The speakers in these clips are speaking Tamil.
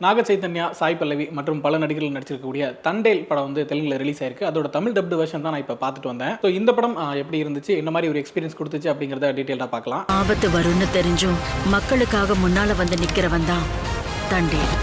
நாக சைத்தன்யா, சாய் பல்லவி மற்றும் பல நடிகர்கள் நடிச்சிருக்கக்கூடிய தண்டேல் படம் வந்து தெலுங்குல ரிலீஸ் ஆயிருக்கு. அதோட தமிழ் டப்டு வெர்ஷன் தான் நான் இப்போ பார்த்துட்டு வந்தேன். ஸோ இந்த படம் எப்படி இருந்துச்சு, என்ன மாதிரி ஒரு எக்ஸ்பீரியன்ஸ் கொடுத்துச்சு அப்படிங்கிறத டீட்டெயிலாக பார்க்கலாம். ஆபத்து வரும்னு தெரிஞ்சும் மக்களுக்காக முன்னால வந்து நிக்கிறவன் தான் தண்டேல்.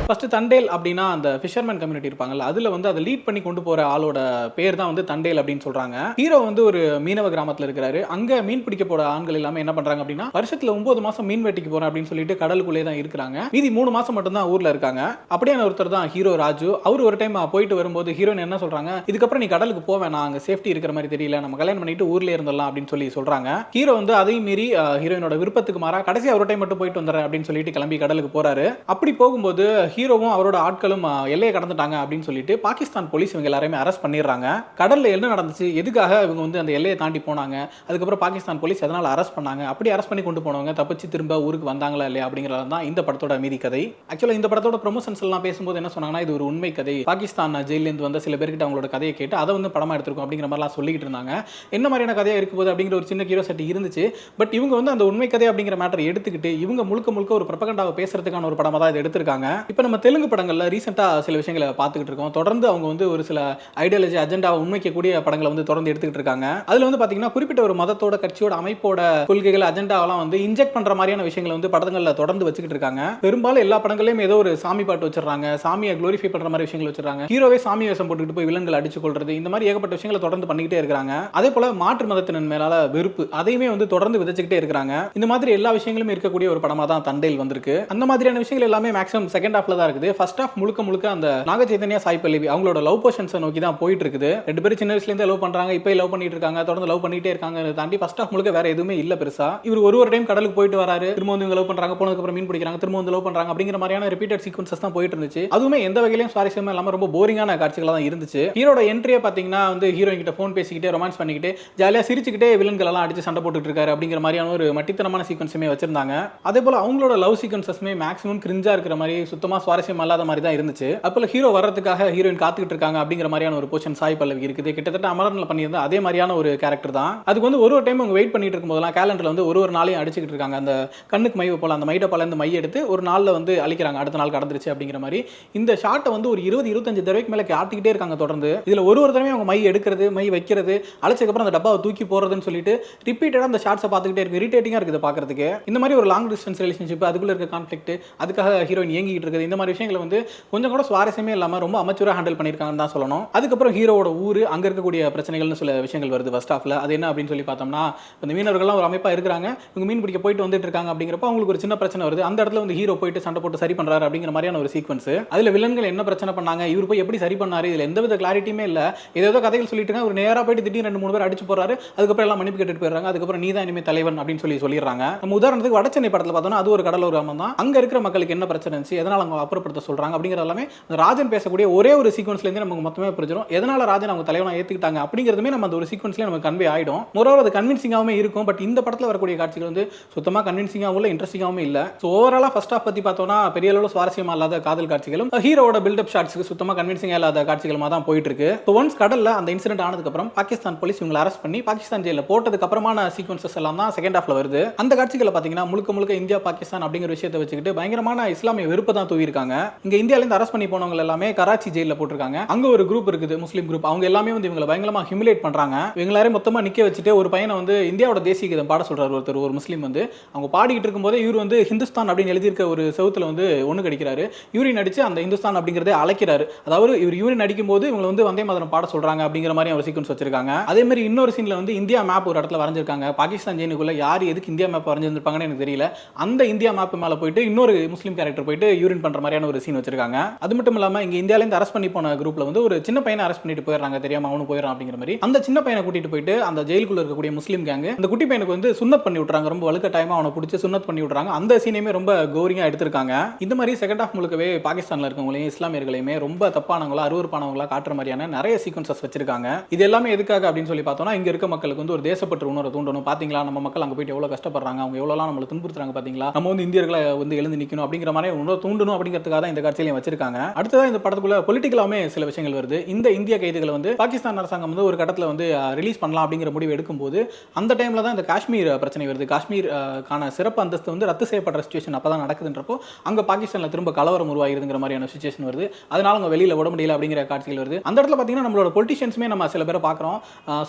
ஃபர்ஸ்ட் தண்டேல் அப்படின்னா அந்த ஃபிஷர்மேன் கம்யூனிட்டி இருப்பாங்கல்ல, அதுல வந்து அதை லீட் பண்ணி கொண்டு போற ஆளோட பேர் தான் வந்து தண்டேல் அப்படின்னு சொல்றாங்க. ஹீரோ வந்து ஒரு மீனவ கிராமத்துல இருக்கிறாரு. அங்க மீன் பிடிக்க போற ஆண்கள் எல்லாமே என்ன பண்றாங்க அப்படின்னா, வருஷத்துல 9 மாசம் மீன் வெட்டிக்கு போறேன் அப்படின்னு சொல்லிட்டு கடலுக்குள்ளே தான் இருக்கிறாங்க. மீதி 3 மாசம் மட்டும் தான் ஊர்ல இருக்காங்க. அப்படியான ஒருத்தர் தான் ஹீரோ ராஜு. அவர் ஒரு டைம் போயிட்டு வரும்போது ஹீரோயின் என்ன சொல்றாங்க, இதுக்கப்புறம் நீ கடலுக்கு போவேன், அங்க சேஃப்டி இருக்கிற மாதிரி தெரியல, நம்ம கல்யாணம் பண்ணிட்டு ஊர்ல இருந்தலாம் அப்படின்னு சொல்லி சொல்றாங்க. ஹீரோ வந்து அதையும் மீறி ஹீரோயினோட விருப்பத்துக்கு மாறா கடைசி ஒரு டைம் மட்டும் போயிட்டு வந்துடுறேன் அப்படின்னு சொல்லிட்டு கிளம்பி கடலுக்கு போறாரு. அப்படி போகும்போது ஹீரோவும் அவரோட ஆட்களும் எல்லையை கடந்துட்டாங்க அப்படின்னு சொல்லிட்டு பாகிஸ்தான் போலீஸ் இவங்க எல்லாரையுமே அரெஸ்ட் பண்ணிடுறாங்க. கடல்ல என்ன நடந்துச்சு, எதுக்காக இவங்க வந்து அந்த எல்லையை தாண்டி போனாங்க, அதுக்கப்புறம் பாகிஸ்தான் போலீஸ் எதனால அரெஸ்ட் பண்ணாங்க, அப்படி அரெஸ்ட் பண்ணி கொண்டு போனவங்க தப்பிச்சு திரும்ப ஊருக்கு வந்தாங்களா இல்லையா அப்படிங்கிறது தான் இந்த படத்தோட மீதி கதை. ஆக்சுவலா இந்த படத்தோட ப்ரொமோஷன்ஸ் எல்லாம் பேசும்போது என்ன சொன்னாங்கன்னா, இது ஒரு உண்மை கதை, பாகிஸ்தான் ஜெயில இருந்து வந்த சில பேர்கிட்ட அவங்களோட கதையை கேட்டு அதை வந்து படமா எடுத்திருக்கும் அப்படிங்கிற மாதிரிலாம் சொல்லிட்டு இருந்தாங்க. என்ன மாதிரியான கதையா இருக்கும்போது அப்படிங்கிற ஒரு சின்ன கியூரியாசிட்டி இருந்துச்சு. பட் இவங்க வந்து அந்த உண்மை கதை அப்படிங்கிற மேட்டர் எடுத்துக்கிட்டு இவங்க முழுக்க முழுக்க ஒரு ப்ரொபகண்டாவை பேசுறதுக்கான ஒரு படமா தான் இதை எடுத்திருக்காங்க. இப்போ நம்ம தெலுங்கு படங்கள்ல ரீசெண்டா சில விஷயங்களை பார்த்துக்கிட்டு இருக்கோம். தொடர்ந்து அவங்க வந்து ஒரு சில ஐடியாலஜி அஜெண்டாவை உண்மைக்கக்கூடிய படங்களை வந்து தொடர்ந்து எடுத்துக்கிட்டு இருக்காங்க. அதுல வந்து பாத்தீங்கன்னா குறிப்பிட்ட ஒரு மதத்தோட, கட்சியோட, அமைப்போட கொள்கைகள், அஜெண்டாவெல்லாம் வந்து இன்ஜெக்ட் பண்ற மாதிரியான விஷயங்களை வந்து படங்கள்ல தொடர்ந்து வச்சுக்கிட்டு இருக்காங்க. பெரும்பாலும் எல்லா படங்களையும் ஏதோ ஒரு சாமி பாட்டு வச்சிடறாங்க, சாமியை குளோரிஃபை பண்ற மாதிரி விஷயங்கள் வச்சிடறாங்க, ஹீரோவே சாமி வேஷம் போட்டுக்கிட்டு போய் வில்லன்கள் அடிச்சு கொள்றது, இந்த மாதிரி ஏகப்பட்ட விஷயங்களை தொடர்ந்து பண்ணிக்கிட்டே இருக்காங்க. அதே போல மாற்று மதத்தினர் மேலால வெறுப்பு அதையுமே வந்து தொடர்ந்து விதைச்சுக்கிட்டே இருக்காங்க. இந்த மாதிரி எல்லா விஷயங்களும் இருக்கக்கூடிய ஒரு படமா தான் தண்டேல் வந்திருக்கு. அந்த மாதிரியான விஷயங்கள் எல்லாமே மேக்ஸிமம் செகண்ட் ஹாஃப்ல தான் இருக்குது. ஃபர்ஸ்ட் ஹாஃப் முழுக்க முழுக்க அந்த நாக சைத்தன்யா, சாய் பல்லவி அவங்களோட லவ் போர்ஷன்ஸை நோக்கி தான் போயிட்டு இருக்குது. ரெண்டு பேரும் சின்ன வயசுல இருந்து லவ் பண்றாங்க, இப்போ லவ் பண்ணிட்டு இருக்காங்க, தொடர்ந்து லவ் பண்ணிட்டே இருக்காங்க. தாண்டி ஃபர்ஸ்ட் ஹாஃப் முழுக்க வேற எதுவுமே இல்ல பெருசா. இவர் ஒரு டைம் கடலுக்கு போயிட்டு வராரு, திரும்ப வந்து இவங்க லவ் பண்றாங்க, போனதுக்கு அப்புறம் மீன் பிடிக்கிறாங்க, திரும்ப வந்து லவ் பண்றாங்க அப்படிங்கிற மாதிரியான ரிப்பீட்டட் சீக்வன்சஸ் தான் போயிட்டு இருந்துச்சு. அதுவுமே எந்த வகையிலும் சுவாரஸ்யமா இல்லாம ரொம்ப போரிங்கான காட்சிகளா தான் இருந்துச்சு. ஹீரோட என்ட்ரியே பாத்தீங்கன்னா வந்து ஹீரோயின் கிட்ட போன் பேசிக்கிட்டே ரொமான்ஸ் பண்ணிக்கிட்டு ஜாலியா சிரிச்சுக்கிட்டே வில்லன்கள் எல்லாம் அடிச்சு சண்டை போட்டுட்டு இருக்காரு அப்படிங்கிற மாதிரியான ஒரு மட்டித்தனமான சீக்வன்ஸுமே வச்சிருந்தாங்க. அதே போல அவங்களோட லவ் சீக்வன்சஸ்மே மேக்ஸிமம் கிரிஞ்சா இருக்கிற மாதிரி, சுத்தமா சுவாரஸ்யம் இல்லாத மாதிரி தான் இருந்துச்சு. அப்போ ஹீரோ வர்றதுக்காக ஹீரோயின் காத்துக்கிட்டு இருக்காங்க அப்படிங்கிற மாதிரியான ஒரு போர்ஷன் சாய் பல்லவி இருக்குது. கிட்டத்தட்ட அமரன்ல பண்ணியிருந்தா அதே மாதிரியான ஒரு கேரக்டர் தான். அதுக்கு வந்து ஒரு டைம் அவங்க வெயிட் பண்ணிட்டு இருக்கும்போதெல்லாம் கேலண்டர்ல வந்து ஒரு நாளையும் அடிச்சுக்கிட்டு இருக்காங்க. அந்த கண்ணுக்கு மை போல அந்த மைட பல மை எடுத்து ஒரு நாள்ல வந்து அழிக்கிறாங்க, அடுத்த நாள் கடந்துருச்சு அப்படிங்கிற மாதிரி. இந்த ஷாட்டை வந்து ஒரு 20-25 தடவைக்கு மேல காட்டிக்கிட்டே இருக்காங்க தொடர்ந்து. இதுல ஒரு தடவையும் அவங்க மை எடுக்கிறது, மை வைக்கிறது, அழைச்சதுக்கு அப்புறம் அந்த டப்பாவை தூக்கி போறதுன்னு சொல்லிட்டு ரிப்பீட்டடா அந்த ஷாட்ஸை பார்த்துக்கிட்டே இருக்கு. இரிட்டேட்டிங்கா இருக்குது பார்க்கறதுக்கு. இந்த மாதிரி ஒரு லாங் டிஸ்டன்ஸ் ரிலேஷன்ஷிப், அதுக்குள்ள இருக்க கான்ஃபிளிக்ட், அதுக்காக ஹீரோயின் ஏங்கிட்டு இருக்குது, இந்த மாதிரி விஷயங்களை வந்து கொஞ்சம் கூட சுவாரஸ்யமே இல்லாம ரொம்ப அமச்சுரா ஹேண்டில் பண்ணிருக்காங்கன்னு தான் சொல்லணும். அதுக்கப்புறம் ஹீரோவோட ஊரு, அங்க இருக்கக்கூடிய பிரச்சனைகள்னு சில விஷயங்கள் வருது ஃபர்ஸ்ட் ஹாஃப்ல. அது என்ன அப்படின்னு சொல்லி பார்த்தோம்னா, இந்த மீனவர்கள்லாம் ஒரு அமைப்பா இருக்கிறாங்க, இவங்க மீன் பிடிக்க போயிட்டு வந்துட்டு இருக்காங்க அப்படிங்கிறப்ப அவங்களுக்கு ஒரு சின்ன பிரச்சனை வருது. அந்த இடத்துல வந்து ஹீரோ போயிட்டு சண்டை போட்டு சரி பண்றாரு அப்படிங்கிற மாதிரியான ஒரு சீக்வன்ஸ். அதுல வில்லன்கள் என்ன பிரச்சனை பண்ணாங்க, இவர் போய் எப்படி சரி பண்ணாரு, இதுல எந்தவித கிளாரிட்டியுமே இல்ல. ஏதோ கதைகள் சொல்லிட்டு இருக்காங்க, ஒரு நேரா போயிட்டு திடீர்னு 2-3 பேர் அடிச்சு போறாரு, அதுக்கப்புறம் எல்லாம் மன்னிப்பு கேட்டுட்டு போயிடுறாங்க, அதுக்கப்புறம் நீ தான் இனிமே தலைவன் அப்படின்னு சொல்லிடுறாங்க. நம்ம உதாரணத்துக்கு வடச்சென்னை படத்துல பார்த்தோம்னா அது ஒரு கடலோர கிராமம் தான். அங்க இருக்கிற மக்களுக்கு என்ன பிரச்சனை இருந்துச்சு, எதனால அவங்க அப்புறப்படுத்த சொல்றாங்க அப்படிங்கிறது எல்லாமே ராஜன் பேசக்கூடிய ஒரே ஒரு சீக்வன்ஸ்ல இருந்து நமக்கு மொத்தமே புரிஞ்சிடும். எதனால ராஜன் அவங்க தலைவனா ஏத்துக்கிட்டாங்க அப்படிங்கிறதுமே நம்ம அந்த ஒரு சீக்வன்ஸ்ல நமக்கு கன்வே ஆயிடும். மொரோவர் அது கன்வின்சிங்காவே இருக்கும். பட் இந்த படத்துல வரக்கூடிய காட்சிகள் வந்து சுத்தமா கன்வின்சிங்காவும் இல்ல, இன்ட்ரெஸ்டிங்காவும் இல்ல. சோ ஓவராலா ஃபர்ஸ்ட் ஹாஃப் பத்தி பார்த்தோம்னா பெரிய அளவுல சுவாரஸ்யமா இல்லாத காதல் காட்சிகளும், ஹீரோவோட பில்டப் ஷாட்ஸ்க்கு சுத்தமா கன்வின்சிங்கா இல்லாத காட்சிகளுமா தான் போயிட்டு இருக்கு. சோ ஒன்ஸ் கடல்ல அந்த இன்சிடென்ட் ஆனதுக்கு அப்புறம் பாகிஸ்தான் போலீஸ் இவங்களை அரெஸ்ட் பண்ணி பாகிஸ்தான் ஜெயில போட்டதுக்கு அப்புறமான சீக்வன்சஸ் எல்லாம் தான் செகண்ட் ஹாஃப்ல வருது. அந்த காட்சிகளை பாத்தீங்கன்னா முழுக்க முழுக்க இந்தியா பாகிஸ்தான் அப்படிங்கிற விஷயத்தை வச்சுக்கிட்டு பயங்கரமான இஸ்லாமிய வெறுப்பு தான் தூவி இருக்காங்க. இங்க இந்தியால இருந்து அரெஸ்ட் பண்ணி போனவங்க எல்லாமே கராச்சி ஜெயில போட்டிருக்காங்க. அங்க ஒரு குரூப் இருக்குது, முஸ்லீம் குரூப். அவங்க எல்லாமே வந்து இவங்களை பயங்கரமா ஹியூமிலேட் பண்றாங்க. இவங்க எல்லாரும் மொத்தமா நிக்க வச்சுட்டு ஒரு பையனை வந்து இந்தியாவோட தேசிய கீதம் பாட சொல்றாரு ஒருத்தர், ஒரு முஸ்லீம் வந்து. அவங்க பாடிக்கிட்டு இருக்கும்போது இவர் வந்து ஹிந்துஸ்தான் அப்படின்னு எழுதியிருக்க ஒரு செவுத்துல வந்து ஒண்ணு கடிக்கிறாரு. யூரின் அடிச்சு அந்த ஹிந்துஸ்தான் அப்படிங்கறதே அழைக்கிறாரு. அதாவது இவர் யூரின் அடிக்கும் போது இவங்க வந்து வந்தே மாதரம் பாட சொல்றாங்க அப்படிங்கிற மாதிரி ஒரு சீக்வன்ஸ் வச்சிருக்காங்க. அதே மாதிரி இன்னொரு சீன்ல வந்து இந்தியா மேப் ஒரு இடத்துல வரைஞ்சிருக்காங்க. பாகிஸ்தான் ஜெயிலுக்குள்ள யார் எதுக்கு இந்தியா மேப் வரைஞ்சிருப்பாங்கன்னு எனக்கு தெரியல. அந்த இந்தியா மேப் மேல போயிட்டு இன்னொரு முஸ்லீம் கேரக்டர் போயிட்டு யூரின் பண்ற மாதிரியான ஒரு சீன் வச்சிருக்காங்க. அது மட்டும் இல்லாம இங்க இந்தியால இருந்து அரெஸ்ட் பண்ணி போன குரூப்ல வந்து ஒரு சின்ன பையனை அரெஸ்ட் பண்ணிட்டு போயிடுறாங்க, தெரியாம அவனு போயிடறான் அப்படிங்கிற மாதிரி. அந்த சின்ன பையனை கூட்டிட்டு போயிட்டு அந்த ஜெயிலுக்குள்ள இருக்கக்கூடிய முஸ்லீம் கேங் அந்த குட்டி பையனுக்கு வந்து சுன்னத் பண்ணி விட்டுறாங்க. ரொம்ப வலுக்கட்டாயமா அவனை பிடிச்சி சுன்னத் பண்ணி விட்டுறாங்க. அந்த சீனையுமே ரொம்ப கோரிங்கா எடுத்திருக்காங்க. இந்த மாதிரி செகண்ட் ஹாஃப் முழுக்கவே பாகிஸ்தான்ல இருக்கவங்களையும் இஸ்லாமியர்களையுமே ரொம்ப தப்பானவங்களா, அருவருப்பானவங்களா காட்டுற மாதிரியான நிறைய சீக்வன்சஸ் வச்சிருக்காங்க. இது எல்லாமே எதுக்காக அப்படின்னு சொல்லி பார்த்தோம்னா, இங்க இருக்க மக்களுக்கு வந்து ஒரு தேசப்பற்று உணர்வை தூண்டணும். பாத்தீங்களா நம்ம மக்கள் அங்க போயிட்டு எவ்வளவு கஷ்டப்படுறாங்க, அவங்க எவ்வளவு நம்மளை துன்புறுத்துறாங்க பாத்தீங்களா, நம்ம வந்து இந்தியர்களை வந்து எழுந்து நிக்கணும் அப்படிங்கிற மாதிரி இன்னும் தூண்டணும் அப்படிங்கிறதுக்காக தான் இந்த காட்சியிலையும் வச்சிருக்காங்க. அடுத்ததான் இந்த படத்துக்குள்ள பொலிட்டிக்கலாமே சில விஷயங்கள் வருது. இந்த இந்திய கைதிகளை வந்து பாகிஸ்தான் அரசாங்கம் வந்து ஒரு கட்டத்தில் வந்து ரிலீஸ் பண்ணலாம் அப்படிங்கிற முடிவு எடுக்கும்போது அந்த டைம்ல தான் இந்த காஷ்மீர் பிரச்சனை வருது. காஷ்மீர் கான சிறப்பு அந்தஸ்து வந்து ரத்து செய்யப்படுற சிச்சுவேஷன் அப்பதான் நடக்குதுன்றப்போ அங்க பாகிஸ்தான்ல திரும்ப கலவரம் உருவாகிருங்கிற மாதிரியான சிச்சுவேஷன் வருது. அதனால அவங்க வெளியில விட முடியல அப்படிங்கிற காட்சிகள் வருது. அந்த இடத்துல பாத்தீங்கன்னா நம்மளோட பொலிட்டிஷியன்ஸுமே நம்ம சில பேரை பார்க்குறோம்.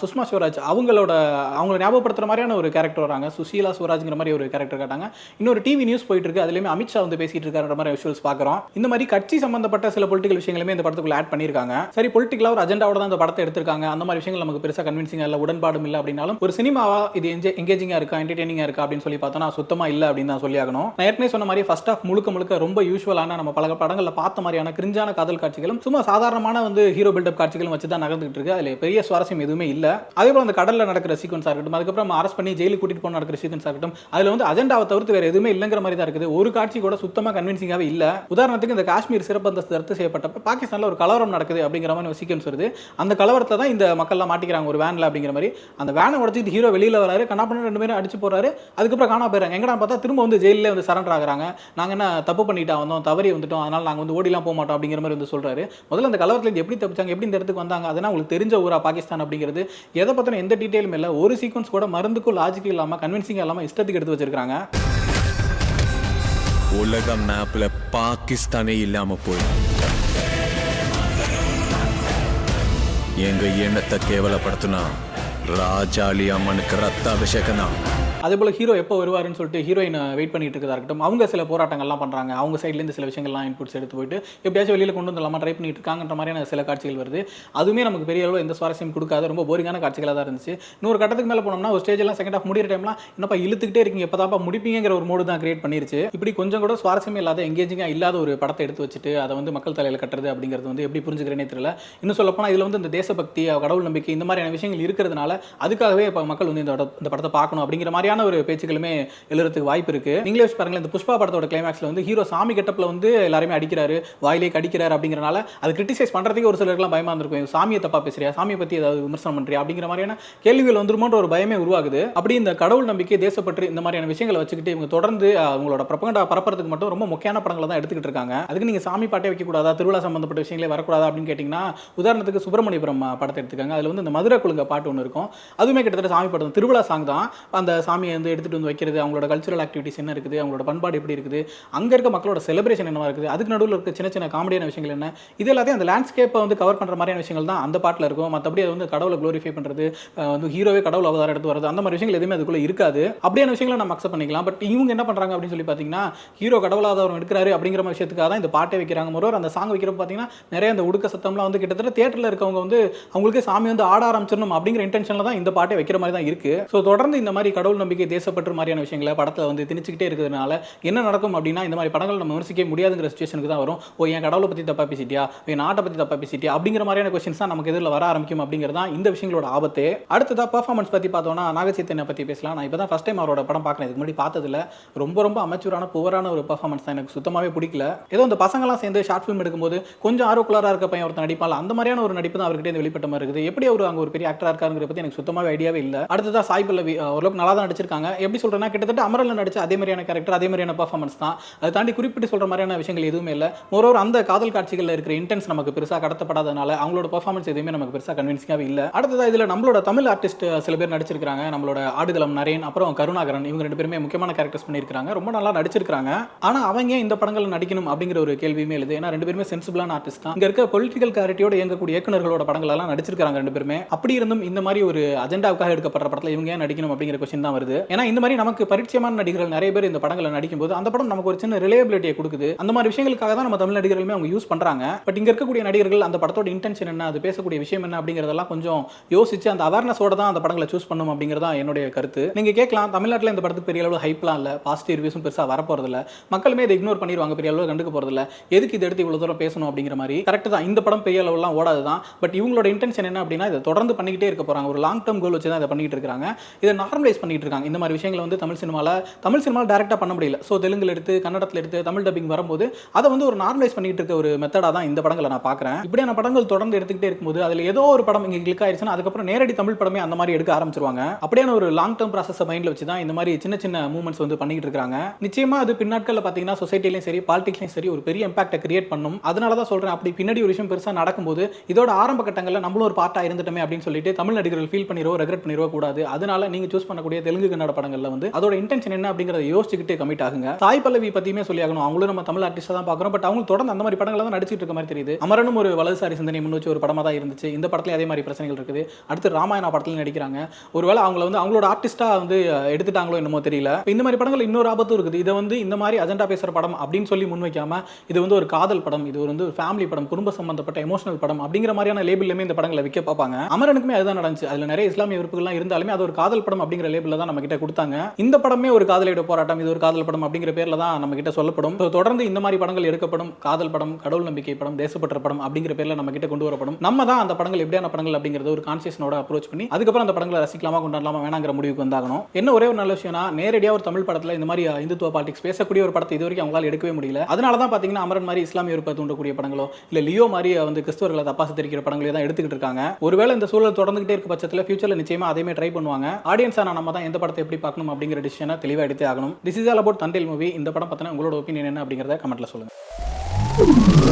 சுஷ்மா ஸ்வராஜ் அவங்களை ஞாபகப்படுத்துற மாதிரியான ஒரு கேரக்டர் வராங்க. சுஷீலா ஸ்வராஜ்ங்கிற மாதிரி ஒரு கேரக்டர் காட்டாங்க. இன்னொரு டிவி நியூஸ் போயிட்டு இருக்கு. அதுலயுமே அமித்ஷா வந்து பேசிட்டு இருக்காருன்ற மாதிரி விஷுவல்ஸ் பார்க்குறோம். இந்த மாதிரி கட்சி சம்பந்தப்பட்ட சில பொலிட்டிக்கல் விஷயங்களுமே இந்த படத்துக்குள்ள ஆட் பண்ணியிருக்காங்க. சரி, பொலிட்டிக்கலா ஒரு அஜெண்டாவோட தான் இந்த படத்தை எடுத்திருக்காங்க. அந்த மாதிரி விஷயங்கள் நமக்கு பெருசா கன்வின்சிங்கா இல்ல, உடன்பாடும் இல்லை அப்படின்னாலும் ஒரு சினிமாவா இது எங்கேஜிங்கா இருக்கா, என்டர்டெய்னிங்கா இருக்கா அப்படின்னு சொல்லி பார்த்தோம்னா சுத்தமா இல்லை அப்படின்னு தான் சொல்லி ஆகணும். நான் ஏற்கனவே சொன்ன மாதிரி ஃபர்ஸ்ட் ஆஃப் முழுக்க ரொம்ப யூஸ்வலான நம்ம பல படங்கள்ல பார்த்த மாதிரியான கிரிஞ்சான காதல் காட்சிகளும் சும்மா சாதாரணமான வந்து ஹீரோ பில்டப் காட்சிகளும் வச்சு தான் நகர்ந்துட்டு இருக்கு. அதுல பெரிய சுவாரஸ்யம் எதுவுமே இல்ல. அதே போல அந்த கடல்ல நடக்கிற சீக்வன்ஸா இருக்கட்டும், அதுக்கப்புறம் அரெஸ்ட் பண்ணி ஜெயிலுக்கு கூட்டிட்டு போன நடக்கிற சீக்வன்ஸா இருக்கட்டும், அதுல வந்து அஜெண்டாவை தவிர்த்து வேற எதுவுமே இல்லங்கிற மாதிரி தான் இருக்குது. ஒரு காட்சி கூட சுத்தமா கன்வின்சிங்காவே இல்ல. உதாரணத்துக்கு இந்த காஷ்மீர் சிறப்பு அந்தஸ்து ரத்து செய்யப்பட்டப்ப பாகிஸ்தான்ல ஒரு கலவரம் நடக்குது அப்படிங்கிற மாதிரி ஒரு சீக்வன்ஸ் வருது. அந்த கலவரத்தை தான் இந்த மக்கள்லாம் மாட்டிக்கிறாங்க ஒரு வேன்ல அப்படிங்கிற மாதிரி. அந்த வேனை உடைச்சிட்டு ஹீரோ வெளியில வராரு, கண்ணாப்பண்ண ரெண்டு பேரும் அடிச்சு போறாரு. அதுக்கப்புறம் காணாம போயிறாங்க. எங்கடா பார்த்தா திரும்ப வந்து ஜெயிலே வந்து சரண்டர் ஆகுறாங்க. நாங்க என்ன தப்பு பண்ணிட்டா வந்தோம், தவறி வந்துட்டோம், அதனால நாங்க வந்து ஓடிலாம் போக மாட்டோம் அப்படிங்கிற மாதிரி வந்து சொல்றாரு. முதல்ல அந்த கலவரத்துல எப்படி தப்பிச்சாங்க, எப்படி இந்த இடத்துக்கு வந்தாங்க, அதெல்லாம் உங்களுக்கு தெரிஞ்ச ஊரா பாகிஸ்தான் அப்படிங்கிறது எதை பத்தின எந்த டீடைலும் இல்ல. ஒரு சீக்வன்ஸ் கூட மருந்துக்கும் லாஜிக்கும் இல்லாம கன்வின்சிங்கா இல்லாம இஷ்டத்துக்கு எடுத்து வச்சிருக்காங்க. உலக மேப்ல பாகிஸ்தானே இல்லாம போய் எங்க எண்ணத்தை கேவலப்படுத்தினா ராஜாளி அம்மனுக்கு ரத்த அபிஷேகம் தான். அதே போல ஹீரோ எப்போ வருவாருன்னு சொல்லிட்டு ஹீரோயின் வெயிட் பண்ணிட்டு இருக்கதா இருக்கட்டும், அவங்க சில போராட்டங்கள்லாம் பண்றாங்க. அவங்க சைட்லேருந்து சில விஷயங்கள்லாம் இன்புட்ஸ் எடுத்து போயிட்டு எப்படியாச்சும் வெளியில கொண்டு வந்துடலாமா ட்ரை பண்ணிட்டு இருக்காங்கன்ற மாதிரியான சில காட்சிகள் வருது. அதுவுமே நமக்கு பெரிய அளவு எந்த சுவாரஸ்யம் கொடுக்காது, ரொம்ப போரிங்கான காட்சிகளாக தான் இருந்துச்சு. இன்னொரு கட்டத்துக்கு மேலே போனோம்னா ஒரு ஸ்டேஜ் எல்லாம் செகண்ட் ஆஃப் முடிகிற டைம்லாம் என்னப்பா இழுத்துக்கிட்டே இருக்கீங்க, எப்பதாப்பா முடிப்பீங்கிற ஒரு மோடு தான் கிரியேட் பண்ணிருச்சு. இப்படி கொஞ்சம் கூட சுவாரஸ்யமே இல்லாத, எங்கேஜிங்கா இல்லாத ஒரு படத்தை எடுத்து வச்சுட்டு அதை வந்து மக்கள் தலையில் கட்டுறது அப்படிங்கிறது வந்து எப்படி புரிஞ்சுக்கிறேனே தெரியல. இன்னும் சொல்லப்போனால் இதில் வந்து இந்த தேசபக்தி, கடவுள் நம்பிக்கை இந்த மாதிரியான விஷயங்கள் இருக்கிறதுனால அதுக்காகவே இப்போ மக்கள் வந்து இந்த படத்தை பார்க்கணும் அப்படிங்கிற மாதிரியான ஒரு பேச்சுக்களுமே எழுறதுக்கு வாய்ப்பு இருக்கு. நீங்களே வச்சு பாருங்களேன், இந்த புஷ்பா படத்தோட கிளைமேக்ஸ்ல வந்து ஹீரோ சாமி கெட்டப்ல வந்து எல்லாருமே அடிக்கிறாரு, வாயிலே கடிக்கிறாரு அப்படிங்கறனால அது கிரிட்டிசைஸ் பண்றதுக்கு ஒரு சிலருக்குலாம் பயமா இருந்திருக்கும். சாமியை தப்பா பேசுறியா, சாமியை பத்தி ஏதாவது விமர்சனம் பண்றியா அப்படிங்கிற மாதிரியான கேள்விகள் வந்துருமோன்ற ஒரு பயமே உருவாகுது. அப்படி இந்த கடவுள் நம்பிக்கை, தேசப்பற்று இந்த மாதிரியான விஷயங்களை வச்சுக்கிட்டு இவங்க தொடர்ந்து அவங்களோட ப்ரொபகண்டா பரப்புறதுக்கு மட்டும் ரொம்ப முக்கியமான படங்களை தான் எடுத்துக்கிட்டு இருக்காங்க. அதுக்கு நீங்க சாமி பாட்டே வைக்க கூடாதா, திருவிழா சம்பந்தப்பட்ட விஷயங்களே வரக்கூடாதா அப்படின்னு கேட்டீங்கன்னா, உதாரணத்துக்கு சுப்பிரமணியபுரம் படத்தை எடுத்துக்காங்க. அதுல வந்து இந்த மதுரை குழுங்க பாட்டு ஒன்று இருக்கும். அதுவுமே கிட்டத்தட்ட சாமி படம், திருவிழா சாங் தான். அந்த சாமியை வந்து எடுத்துட்டு வந்து வைக்கிறது, அவங்களோட கல்ச்சுரல் ஆக்டிவிட்டிஸ் என்ன இருக்குது, அவங்களோட பண்பாடு எப்படி இருக்குது, அங்க இருக்க மக்களோட செலிப்ரேஷன் என்னவா இருக்குது, அதுக்கு நடுவில் இருக்க சின்ன சின்ன காமெடியான விஷயங்கள் என்ன, இது எல்லாத்தையும் அந்த லேண்ட்ஸ்கேப்பை வந்து கவர் பண்ற மாதிரியான விஷயங்கள் தான் அந்த பாட்டில் இருக்கும். மற்றபடி அது வந்து கடவுளை க்ளோரிஃபை பண்றது, வந்து ஹீரோவே கடவுள் அவதாரம் எடுத்து வரது, அந்த மாதிரி விஷயங்கள் எதுவுமே அதுக்குள்ள இருக்காது. அப்படியான விஷயங்களை நம்ம அக்செப்ட் பண்ணிக்கலாம். பட் இவங்க என்ன பண்றாங்க அப்படின்னு சொல்லி பார்த்தீங்கன்னா, ஹீரோ கடவுள் அவதாரம் எடுக்கிறாரு அப்படிங்கிற விஷயத்துக்காக தான் இந்த பாட்டை வைக்கிறாங்க. மொரோவர் அந்த சாங் வைக்கிறப்ப பார்த்தீங்கன்னா நிறைய அந்த உடுக்க சத்தம்லாம் வந்து கிட்டத்தட்ட தியேட்டரில் இருக்கவங்க வந்து அவங்களுக்கு சாமி வந்து ஆட ஆரம்பிச்சிடணும் அப்படிங்கிற இன்டென்ஷனில் தான் இந்த பாட்டை வைக்கிற மாதிரி தான் இருக்கு. ஸோ தொடர்ந்து இந்த மாதிரி கடவுள் நம்பிக்கை, தேசப்பற்று மாதிரியான விஷயங்களை படத்தில் வந்து திணிச்சுக்கிட்டே இருக்கிறதுனால என்ன நடக்கும் அப்படின்னா, இந்த மாதிரி படங்கள் நம்ம விமர்சிக்க முடியாதுங்கிற சிச்சுவேஷனுக்கு தான் வரும். ஓ, என் கடவுளை பற்றி தப்பா பேசிட்டியா, என் நாட்டை பற்றி தப்பா பேசிட்டியா அப்படிங்கிற மாதிரியான கொஸ்டின்ஸ் தான் நமக்கு எதிரில் வர ஆரம்பிக்கும் அப்படிங்கிறது தான் இந்த விஷயங்களோட ஆபத்து. அடுத்ததாக பர்ஃபார்மன்ஸ் பற்றி பார்த்தோம்னா நாகச்சைத்தன்யா பற்றி பேசலாம். நான் இப்போ தான் ஃபர்ஸ்ட் டைம் அவரோட படம் பார்க்குறேன். இதுக்கு முன்னாடி பார்த்ததில்ல. ரொம்ப அமெச்சூரான புவரான ஒரு பர்ஃபார்மன்ஸ் தான், எனக்கு சுத்தமாகவே பிடிக்கல. ஏதோ இந்த பசங்களாம் சேர்ந்து ஷார்ட் ஃபிலிம் எடுக்கும்போது கொஞ்சம் ஆர்வக்குள்ளாராக இருக்க பையன் ஒருத்தர் நடிப்பால், அந்த மாதிரியான ஒரு நடிப்பு தான் அவர்கிட்ட வெளிப்பட்ட மாதிரி இருக்குது. எப்படி அவர் அங்கே ஒரு பெரிய ஆக்டராக இருக்காருங்கிற பற்றி எனக்கு சுத்தமாகவே ஐடியாவே இல்லை. அடுத்ததாக சாய் பல்லவி ஓரளவுக்கு நல்லா தான் நடிச்சிருக்காங்க. எப்படி சொல்றேன்னா, கிட்டத்தட்ட அமரல்ல நடிச்ச அதே மாதிரியான கேரக்டர், அதே மாதிரியான பர்ஃபார்மன்ஸ் தான். அதை தாண்டி குறிப்பிட்டு சொல்ற மாதிரியான விஷயங்கள் எதுவுமே இல்லை. மோரோவர் அந்த காதல் காட்சிகளில் இருக்கிற இன்டென்ஸ் நமக்கு பெருசாக கடத்தப்படாதனால அவங்களோட பர்ஃபார்மன்ஸ் எதுவுமே நமக்கு பெருசாக கன்வின்சிங்காகவே இல்லை. அடுத்ததாக இதில் நம்மளோட தமிழ் ஆர்டிஸ்ட் சில பேர் நடிச்சிருக்காங்க. நம்மளோட ஆடுகளம் நரேன், அப்புறம் கருணாகரன், இவங்க ரெண்டு பேருமே முக்கியமான கேரக்டர்ஸ் பண்ணியிருக்காங்க. ரொம்ப நல்லா நடிச்சிருக்காங்க. ஆனால் அவங்க இந்த படங்கள் நடிக்கணும் அப்படிங்கிற ஒரு கேள்வியுமே எழுது. ஏன்னா ரெண்டு பேருமே சென்சிபிளான ஆர்டிஸ்ட் தான். இங்க இருக்க பொலிட்டிக்கல் கிளாரிட்டியோட இயங்கக்கூடிய இயக்குநர்களோட படங்கள் எல்லாம் நடிச்சிருக்காங்க ரெண்டு பேருமே. அப்படி இருந்தும் இந்த மாதிரி ஒரு அஜெண்டாவுக்காக எடுக்கப்படுற படத்தில் இவங்க ஏன் நடிக்கணும் அப்படிங்கிற கொஸ்டின் தான் வருது. ஏன்னா இந்த மாதிரி நமக்கு பரிச்சயமான நடிகர்கள் நிறைய பேர் இந்த படங்களை நடிக்கும்போது அந்த படம் நமக்கு ஒரு சின்ன ரிலேபிலிட்டியை கொடுக்குது. அந்த மாதிரி விஷயங்களுக்காக தான் நம்ம தமிழ் நடிகர்களுமே அவங்க யூஸ் பண்றாங்க. பட் இங்க இருக்கக்கூடிய நடிகர்கள் அந்த படத்தோட இன்டென்ஷன் என்ன, அது பேசக்கூடிய விஷயம் என்ன அப்படிங்கறதெல்லாம் கொஞ்சம் யோசிச்சு அந்த அவேர்னஸோட தான் அந்த படங்களை சூஸ் பண்ணணும் அப்படிங்கறதா என்னுடைய கருத்து. நீங்க கேட்கலாம், தமிழ்நாட்டில் இந்த படத்துக்கு பெரிய அளவு ஹைப்லாம் இல்ல, பாசிட்டிவ் ரிவ்யூஸும் பெருசா வரப்போறது இல்ல, மக்களுமே இதை இக்னோர் பண்ணிடுவாங்க, பெரிய அளவு கண்டுக்க போறது இல்ல, எதுக்கு இதை எடுத்து இவ்வளவு தூரம் பேசணும் அப்படிங்கிற மாதிரி. கரெக்ட் தான், இந்த படம் பெரிய அளவுலாம் ஓடாது தான். பட் இவங்களோட இன்டென்ஷன் என்ன அப்படின்னா, இதை தொடர்ந்து பண்ணிக்கிட்டே இருக்க போறாங்க. ஒரு லாங் டர்ம் கோல் வச்சு தான் இதை பண்ணிட்டு இருக்காங்க. இதை நார்மலைஸ் பண்ணிட்டு இருக்காங்க. எடுத்துக்கிறாங்க. இந்த மாதிரி விஷயங்களை வந்து தமிழ் சினிமாவில் டேரெக்டாக பண்ண முடியல. ஸோ தெலுங்குல எடுத்து, கன்னடத்தில் எடுத்து, தமிழ் டப்பிங் வரும்போது அதை வந்து ஒரு நார்மலைஸ் பண்ணிட்டு இருக்க ஒரு மெத்தடாக தான் இந்த படங்களை நான் பார்க்குறேன். இப்படியான படங்கள் தொடர்ந்து எடுத்துக்கிட்டே இருக்கும்போது அதில் ஏதோ ஒரு படம் இங்கே கிளிக் ஆயிடுச்சுன்னா அதுக்கப்புறம் நேரடி தமிழ் படமே அந்த மாதிரி எடுக்க ஆரம்பிச்சிருவாங்க. அப்படியான ஒரு லாங் டேர்ம் ப்ராசஸை மைண்டில் வச்சு தான் இந்த மாதிரி சின்ன சின்ன மூவ்மெண்ட்ஸ் வந்து பண்ணிட்டு இருக்காங்க. நிச்சயமா அது பின்னாட்களில் பார்த்தீங்கன்னா சொசைட்டிலையும் சரி, பாலிடிக்ஸ்லையும் சரி ஒரு பெரிய இம்பாக்டை கிரியேட் பண்ணும். அதனால தான் சொல்கிறேன், அப்படி பின்னாடி ஒரு விஷயம் பெருசாக நடக்கும்போது இதோட ஆரம்ப கட்டங்களில் நம்மளும் ஒரு பார்ட்டாக இருந்துட்டோமே அப்படின்னு சொல்லிட்டு தமிழ் நடிகர்கள் ஃபீல் பண்ணிரோ ரெக்ரெட் பண்ணிரோ கூடாது. அதனால நீங்கள் சூஸ் பண்ணக்கூடிய தெலுங்கு கன்னட படங்களில் வந்து அதோட இன்டென்ஷன் என்ன அப்படிங்கிறத யோசிச்சுக்கிட்டு கமிட் ஆகுங்க. சாய் பல்லவி பற்றியுமே சொல்லி ஆகணும். அவங்களும் நம்ம தமிழ் ஆர்டிஸ்டாக தான் பார்க்குறோம். பட் அவங்க தொடர்ந்து அந்த மாதிரி படங்களை தான் நடிச்சிட்டு இருக்க மாதிரி தெரியுது. அமரனும் ஒரு வலதுசாரி சிந்தனை முன் வச்சு ஒரு படமாக தான் இருந்துச்சு. இந்த படத்துல அதே மாதிரி பிரச்சனைகள் இருக்குது. அடுத்து ராமாயணா படத்தில் நடிக்கிறாங்க. ஒருவேளை அவங்கள வந்து அவங்களோட ஆர்டிஸ்டாக வந்து எடுத்துட்டாங்களோ என்னமோ தெரியல. இந்த மாதிரி படங்கள் இன்னொரு ஆபத்தும் இருக்குது. இதை வந்து இந்த மாதிரி அஜெண்டா பேசுகிற படம் அப்படின்னு சொல்லி முன்வைக்காம இது வந்து ஒரு காதல் படம், இது வந்து ஒரு ஃபேமிலி படம், குடும்ப சம்பந்தப்பட்ட எமோஷனல் படம் அப்படிங்கிற மாதிரியான லேபிள்லையுமே இந்த படங்களை விற்க பார்ப்பாங்க. அமரனுக்குமே அதுதான் நடந்துச்சு. அதில் நிறைய இஸ்லாமிய விருப்புகள்லாம் இருந்தாலுமே அது ஒரு காதல் படம் அப்படிங்கிற லேபிளில் தான் நம்ம கிட்ட கொடுத்தாங்க. இந்த படமே ஒரு காதலியோட போராட்டம், இது ஒரு காதல் படம் அப்படிங்கிற பேரில் தான் நம்ம கிட்ட சொல்லப்படும். தொடர்ந்து இந்த மாதிரி படங்கள் எடுக்கப்படும். காதல் படம், கடவுள் நம்பிக்கை படம், தேசப்பற்ற படம் அப்படிங்கிற பேரில் நம்ம கிட்ட கொண்டு வரப்படும். நம்ம தான் அந்த படங்கள் எப்படியான படங்கள் அப்படிங்கிறது ஒரு கான்சியஸ்னோட அப்ரோச் பண்ணி அதுக்கப்புறம் அந்த படங்களை ரசிக்கலாமா கொண்டாடலாமா வேணாங்கிற முடிவுக்கு வந்தாகணும். என்ன ஒரே ஒரு நல்ல விஷயம்னா, நேரடியாக ஒரு தமிழ் படத்தில் இந்த மாதிரி இந்துத்துவ பாலிடிக்ஸ் பேசக்கூடிய ஒரு படத்தை இது வரைக்கும் அவங்களால எடுக்கவே முடியல. அதனால தான் பார்த்தீங்கன்னா அமரன் மாதிரி இஸ்லாமிய விருப்பத்தை தூண்டக்கூடிய படங்களோ இல்லை லியோ மாதிரி வந்து கிறிஸ்தவர்களை தப்பா சித்தரிக்கிற படங்களே தான் எடுத்துக்கிட்டு இருக்காங்க. ஒருவேளை இந்த சூழல் தொடர்ந்துகிட்டே இருக்க பட்சத்தில் ஃபியூச்சரில் நிச்சயமா அதேமே ட்ரை பண்ணுவாங்க. ஆடியன்ஸான நம்ம தான் எந்த படத்தை எப்படி பார்க்கணும் அப்படிங்கிற டிசிஷனை தெளிவாக எடுத்தே ஆகணும். This is all about Thandel movie. இந்த படம் பார்த்தீங்கன்னா உங்களோட ஒப்பீனியன் என்ன அப்படிங்கிறத கமெண்ட்ல சொல்லுங்க.